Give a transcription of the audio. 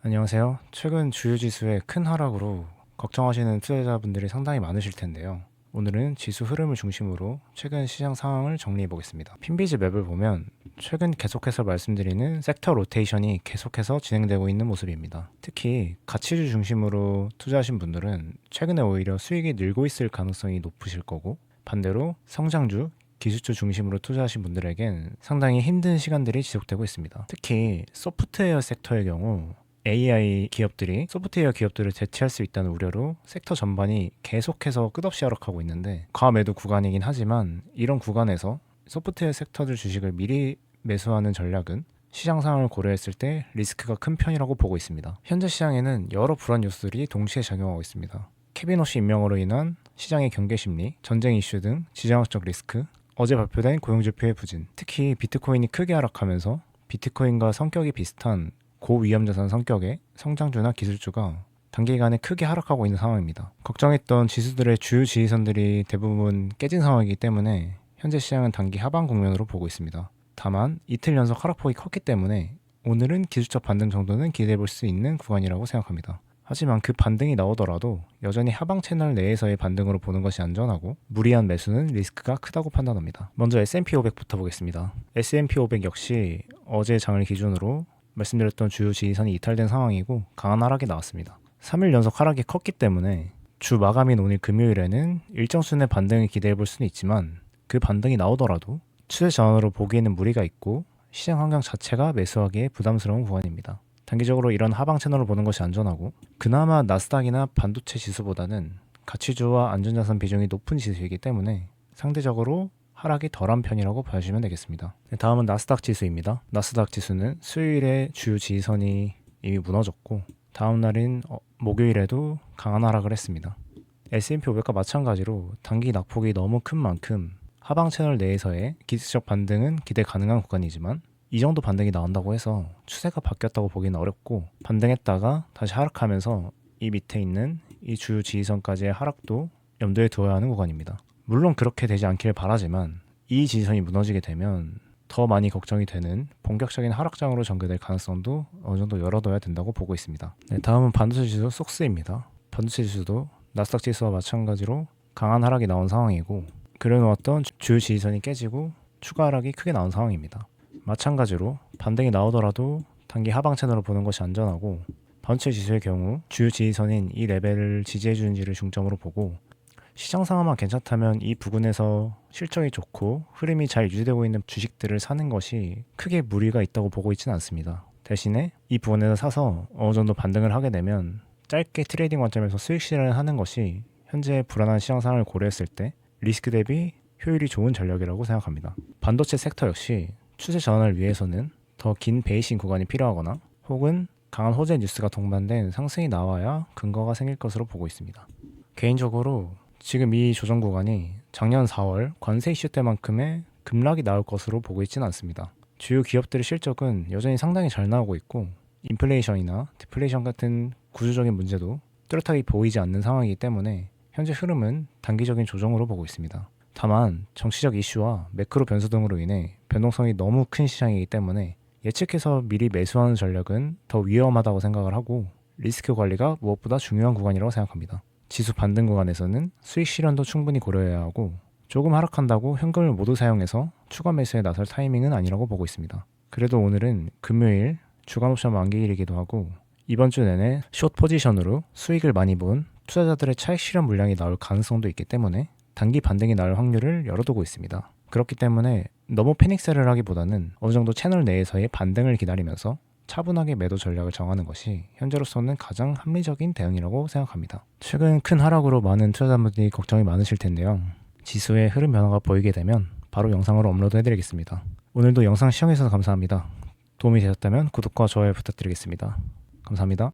안녕하세요. 최근 주요 지수의 큰 하락으로 걱정하시는 투자자분들이 상당히 많으실 텐데요. 오늘은 지수 흐름을 중심으로 최근 시장 상황을 정리해 보겠습니다. 핀비즈 맵을 보면 최근 계속해서 말씀드리는 섹터 로테이션이 계속해서 진행되고 있는 모습입니다. 특히 가치주 중심으로 투자하신 분들은 최근에 오히려 수익이 늘고 있을 가능성이 높으실 거고, 반대로 성장주, 기술주 중심으로 투자하신 분들에겐 상당히 힘든 시간들이 지속되고 있습니다. 특히 소프트웨어 섹터의 경우 AI 기업들이 소프트웨어 기업들을 대체할 수 있다는 우려로 섹터 전반이 계속해서 끝없이 하락하고 있는데, 과매도 구간이긴 하지만 이런 구간에서 소프트웨어 섹터들 주식을 미리 매수하는 전략은 시장 상황을 고려했을 때 리스크가 큰 편이라고 보고 있습니다. 현재 시장에는 여러 불안 요소들이 동시에 작용하고 있습니다. 케빈 오시 임명으로 인한 시장의 경계 심리, 전쟁 이슈 등 지정학적 리스크, 어제 발표된 고용지표의 부진, 특히 비트코인이 크게 하락하면서 비트코인과 성격이 비슷한 고위험 자산 성격의 성장주나 기술주가 단기간에 크게 하락하고 있는 상황입니다. 걱정했던 지수들의 주요 지지선들이 대부분 깨진 상황이기 때문에 현재 시장은 단기 하방 국면으로 보고 있습니다. 다만 이틀 연속 하락폭이 컸기 때문에 오늘은 기술적 반등 정도는 기대해 볼 수 있는 구간이라고 생각합니다. 하지만 그 반등이 나오더라도 여전히 하방 채널 내에서의 반등으로 보는 것이 안전하고, 무리한 매수는 리스크가 크다고 판단합니다. 먼저 S&P 500부터 보겠습니다. S&P 500 역시 어제 장을 기준으로 말씀드렸던 주요 지지선이 이탈된 상황이고 강한 하락이 나왔습니다. 3일 연속 하락이 컸기 때문에 주 마감인 오늘 금요일에는 일정 수준의 반등을 기대해 볼 수는 있지만, 그 반등이 나오더라도 추세 전환으로 보기에는 무리가 있고 시장 환경 자체가 매수하기에 부담스러운 구간입니다. 단기적으로 이런 하방 채널을 보는 것이 안전하고, 그나마 나스닥이나 반도체 지수보다는 가치주와 안전자산 비중이 높은 지수이기 때문에 상대적으로 하락이 덜한 편이라고 봐주시면 되겠습니다. 다음은 나스닥 지수입니다. 나스닥 지수는 수요일에 주요 지지선이 이미 무너졌고 다음 날인 목요일에도 강한 하락을 했습니다. S&P 500과 마찬가지로 단기 낙폭이 너무 큰 만큼 하방 채널 내에서의 기술적 반등은 기대 가능한 구간이지만, 이 정도 반등이 나온다고 해서 추세가 바뀌었다고 보기는 어렵고, 반등했다가 다시 하락하면서 이 밑에 있는 이 주요 지지선까지의 하락도 염두에 두어야 하는 구간입니다. 물론 그렇게 되지 않기를 바라지만 이 지지선이 무너지게 되면 더 많이 걱정이 되는 본격적인 하락장으로 전개될 가능성도 어느 정도 열어둬야 된다고 보고 있습니다. 다음은 반도체 지수 속스입니다. 반도체 지수도 나스닥 지수와 마찬가지로 강한 하락이 나온 상황이고, 그려놓았던 주요 지지선이 깨지고 추가 하락이 크게 나온 상황입니다. 마찬가지로 반등이 나오더라도 단기 하방 채널을 보는 것이 안전하고, 반도체 지수의 경우 주요 지지선인 이 레벨을 지지해주는지를 중점으로 보고, 시장 상황만 괜찮다면 이 부근에서 실적이 좋고 흐름이 잘 유지되고 있는 주식들을 사는 것이 크게 무리가 있다고 보고 있지는 않습니다. 대신에 이 부분에서 사서 어느 정도 반등을 하게 되면 짧게 트레이딩 관점에서 수익 실현을 하는 것이 현재 불안한 시장 상황을 고려했을 때 리스크 대비 효율이 좋은 전략이라고 생각합니다. 반도체 섹터 역시 추세 전환을 위해서는 더 긴 베이싱 구간이 필요하거나 혹은 강한 호재 뉴스가 동반된 상승이 나와야 근거가 생길 것으로 보고 있습니다. 개인적으로 지금 이 조정 구간이 작년 4월 관세 이슈 때만큼의 급락이 나올 것으로 보고 있지는 않습니다. 주요 기업들의 실적은 여전히 상당히 잘 나오고 있고, 인플레이션이나 디플레이션 같은 구조적인 문제도 뚜렷하게 보이지 않는 상황이기 때문에 현재 흐름은 단기적인 조정으로 보고 있습니다. 다만 정치적 이슈와 매크로 변수 등으로 인해 변동성이 너무 큰 시장이기 때문에 예측해서 미리 매수하는 전략은 더 위험하다고 생각을 하고, 리스크 관리가 무엇보다 중요한 구간이라고 생각합니다. 지수 반등 구간에서는 수익 실현도 충분히 고려해야 하고, 조금 하락한다고 현금을 모두 사용해서 추가 매수에 나설 타이밍은 아니라고 보고 있습니다. 그래도 오늘은 금요일 주간 옵션 만기일이기도 하고 이번 주 내내 숏 포지션으로 수익을 많이 본 투자자들의 차익 실현 물량이 나올 가능성도 있기 때문에 단기 반등이 나올 확률을 열어두고 있습니다. 그렇기 때문에 너무 패닉셀을 하기보다는 어느 정도 채널 내에서의 반등을 기다리면서 차분하게 매도 전략을 정하는 것이 현재로서는 가장 합리적인 대응이라고 생각합니다. 최근 큰 하락으로 많은 투자자분들이 걱정이 많으실 텐데요. 지수의 흐름 변화가 보이게 되면 바로 영상으로 업로드 해드리겠습니다. 오늘도 영상 시청해주셔서 감사합니다. 도움이 되셨다면 구독과 좋아요 부탁드리겠습니다. 감사합니다.